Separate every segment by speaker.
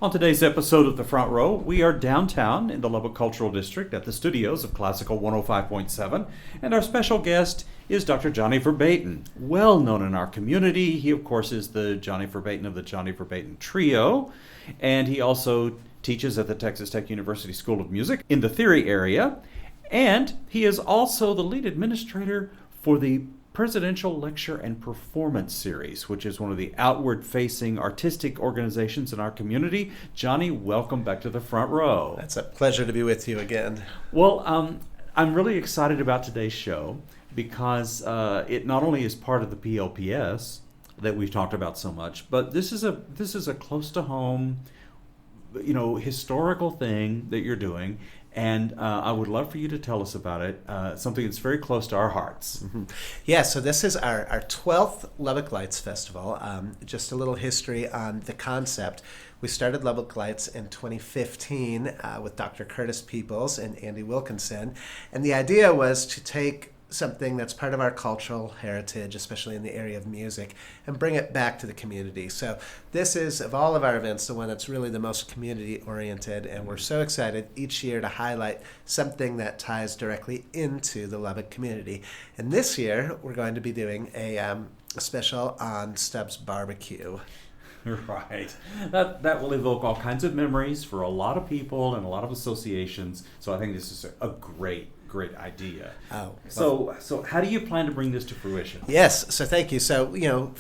Speaker 1: On today's episode of The Front Row, we are downtown in the Lubbock Cultural District at the studios of Classical 105.7, and our special guest is Dr. Jonny Verbeten. Well known in our community, he of course is the Jonny Verbeten of the Jonny Verbeten Trio, and he also teaches at the Texas Tech University School of Music in the theory area, and he is also the lead administrator for the Presidential Lecture and Performance Series, which is one of the outward-facing artistic organizations in our community. Jonny, welcome back to the front row.
Speaker 2: It's a pleasure to be with you again.
Speaker 1: Well, I'm really excited about today's show because it not only is part of the PLPS that we've talked about so much, but this is a close to home, historical thing that you're doing. And I would love for you to tell us about it, something that's very close to our hearts.
Speaker 2: Mm-hmm. Yeah, so this is our 12th Lubbock Lights Festival. Just a little history on the concept. We started Lubbock Lights in 2015 with Dr. Curtis Peoples and Andy Wilkinson. And the idea was to take something that's part of our cultural heritage, especially in the area of music, and bring it back to the community. So this is, of all of our events, the one that's really the most community-oriented, and we're so excited each year to highlight something that ties directly into the Lubbock community. And this year, we're going to be doing a special on Stubb's barbecue.
Speaker 1: Right. That will evoke all kinds of memories for a lot of people and a lot of associations. So I think this is a great idea.
Speaker 2: Oh,
Speaker 1: well. So how do you plan to bring this to fruition?
Speaker 2: Yes, so thank you. So,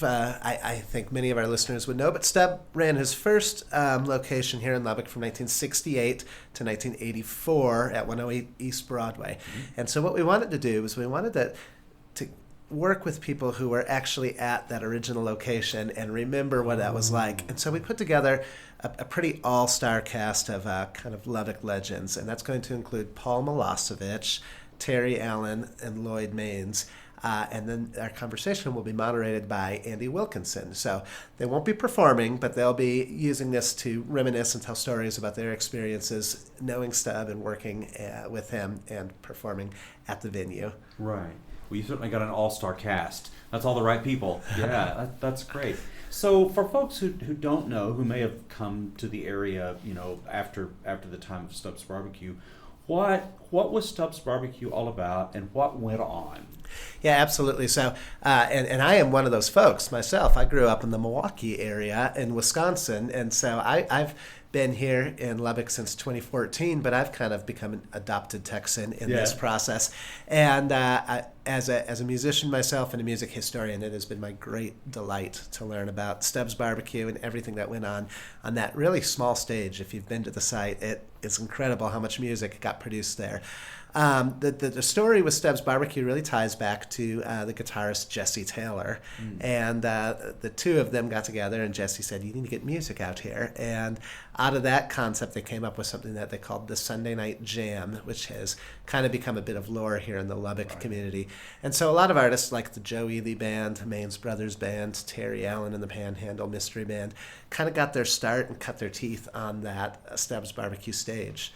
Speaker 2: I think many of our listeners would know, but Stubb ran his first location here in Lubbock from 1968 to 1984 at 108 East Broadway. Mm-hmm. And so what we wanted to do was we wanted to work with people who were actually at that original location and remember what that was like. And so we put together a pretty all-star cast of kind of Lubbock legends, and that's going to include Paul Milosevic, Terry Allen, and Lloyd Maines. And then our conversation will be moderated by Andy Wilkinson. So they won't be performing, but they'll be using this to reminisce and tell stories about their experiences knowing Stubb and working with him and performing at the venue.
Speaker 1: Right. Well, you certainly got an all-star cast. That's all the right people. Yeah, that's great. So for folks who don't know, who may have come to the area, after the time of Stubb's Barbecue, what was Stubb's Barbecue all about, and what went on?
Speaker 2: Yeah, absolutely. So, and I am one of those folks myself. I grew up in the Milwaukee area in Wisconsin, and so I've been here in Lubbock since 2014, but I've kind of become an adopted Texan in this process. And as a musician myself and a music historian, it has been my great delight to learn about Stubb's Barbecue and everything that went on that really small stage. If you've been to the site, it's incredible how much music got produced there. The story with Stubb's Barbecue really ties back to the guitarist Jesse Taylor. And the two of them got together, and Jesse said, you need to get music out here. And out of that concept, they came up with something that they called the Sunday Night Jam, which has kind of become a bit of lore here in the Lubbock community. And so a lot of artists like the Joe Ely Band, Maines Brothers Band, Terry Allen and the Panhandle Mystery Band kind of got their start and cut their teeth on that Stubb's Barbecue stage.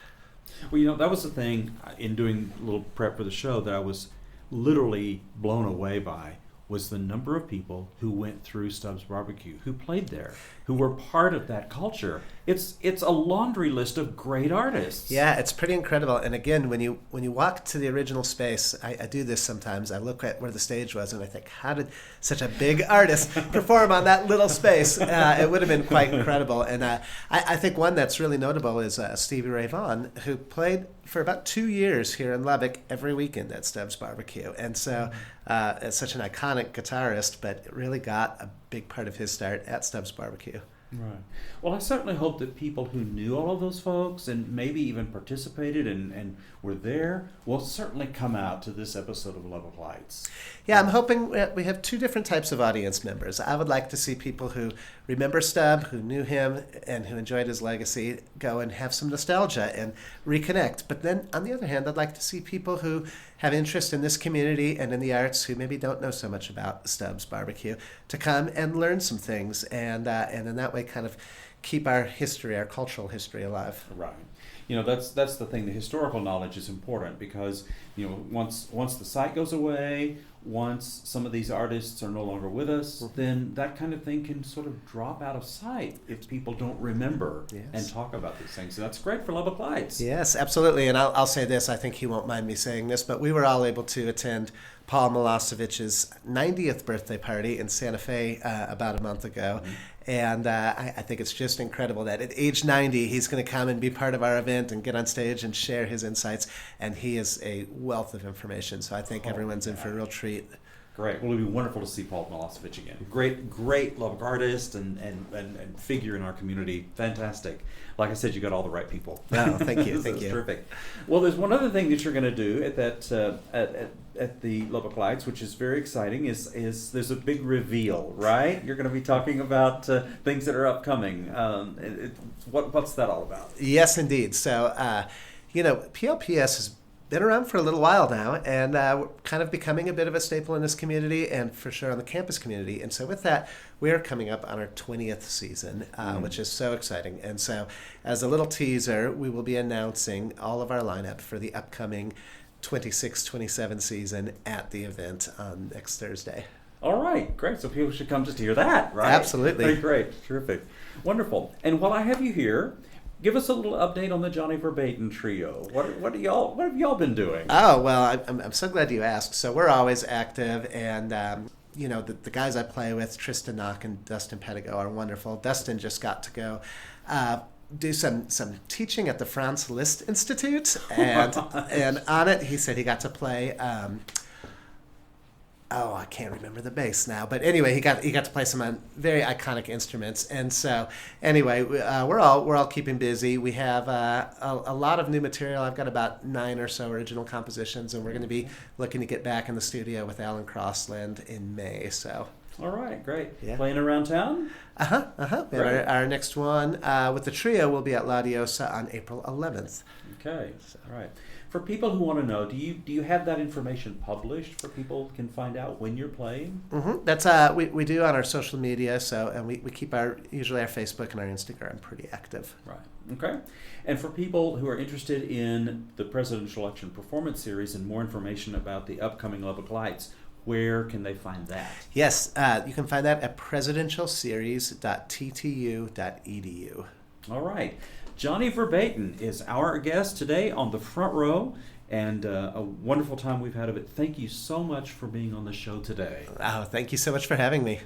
Speaker 1: Well, that was the thing in doing a little prep for the show that I was literally blown away by, was the number of people who went through Stubb's Barbecue, who played there, who were part of that culture. It's a laundry list of great artists.
Speaker 2: Yeah, it's pretty incredible. And again, when you walk to the original space, I do this sometimes. I look at where the stage was and I think, how did such a big artist perform on that little space? It would have been quite incredible. And I think one that's really notable is Stevie Ray Vaughan, who played for about 2 years here in Lubbock every weekend at Stubb's Barbecue. And so it's such an iconic guitarist, but it really got a big part of his start at Stubb's Barbecue.
Speaker 1: Right. Well, I certainly hope that people who knew all of those folks and maybe even participated and were there will certainly come out to this episode of Lubbock Lights.
Speaker 2: Yeah, I'm hoping we have two different types of audience members. I would like to see people who remember Stubb, who knew him, and who enjoyed his legacy go and have some nostalgia and reconnect. But then, on the other hand, I'd like to see people who have interest in this community and in the arts who maybe don't know so much about Stubb's Barbecue to come and learn some things and in that way kind of keep our history, our cultural history alive.
Speaker 1: Right. That's the thing. The historical knowledge is important because once the site goes away once some of these artists are no longer with us, then that kind of thing can sort of drop out of sight if people don't remember and talk about these things. So that's great for Lubbock Lights.
Speaker 2: Yes, absolutely. And I'll say this, I think he won't mind me saying this, but we were all able to attend Paul Milosevic's 90th birthday party in Santa Fe about a month ago. And I think it's just incredible that at age 90, he's going to come and be part of our event and get on stage and share his insights. And he is a wealth of information. So I think everyone's in for a real treat.
Speaker 1: Great. Well, it would be wonderful to see Paul Milosevic again. Great Lubbock artist and figure in our community. Fantastic. Like I said, you got all the right people.
Speaker 2: Oh, thank you. Thank you.
Speaker 1: Terrific. Well, there's one other thing that you're going to do at that at the Lubbock Lights, which is very exciting. Is there's a big reveal, right? You're going to be talking about things that are upcoming. What's that all about?
Speaker 2: Yes, indeed. So, PLPS has been around for a little while now, and we're kind of becoming a bit of a staple in this community and for sure on the campus community. And so with that, we are coming up on our 20th season, which is so exciting. And so as a little teaser, we will be announcing all of our lineup for the upcoming 26-27 season at the event on next Thursday.
Speaker 1: All right, great. So people should come just to hear that, right?
Speaker 2: Absolutely.
Speaker 1: Great, terrific, wonderful. And while I have you here, give us a little update on the Jonny Verbeten trio. What have y'all been doing?
Speaker 2: Oh, well, I'm so glad you asked. So we're always active, and the guys I play with, Tristan Knock and Dustin Pedigo, are wonderful. Dustin just got to go do some teaching at the Franz Liszt Institute, and on it he said he got to play. I can't remember the bass now, but anyway, he got to play some very iconic instruments, and so anyway, we're all keeping busy. We have a lot of new material. I've got about 9 or so original compositions, and we're going to be looking to get back in the studio with Alan Crossland in May. So.
Speaker 1: All right, great. Yeah. Playing around town?
Speaker 2: Our next one with the trio will be at La Diosa on April 11th.
Speaker 1: Okay, all right. For people who want to know, do you have that information published for people can find out when you're playing?
Speaker 2: Mm-hmm. That's we do on our social media. So and we keep usually our Facebook and our Instagram pretty active.
Speaker 1: Right. Okay. And for people who are interested in the Presidential Election Performance Series and more information about the upcoming Lubbock Lights, where can they find that?
Speaker 2: Yes, you can find that at presidentialseries.ttu.edu.
Speaker 1: All right. Jonny Verbeten is our guest today on the front row, and a wonderful time we've had of it. Thank you so much for being on the show today.
Speaker 2: Oh, thank you so much for having me.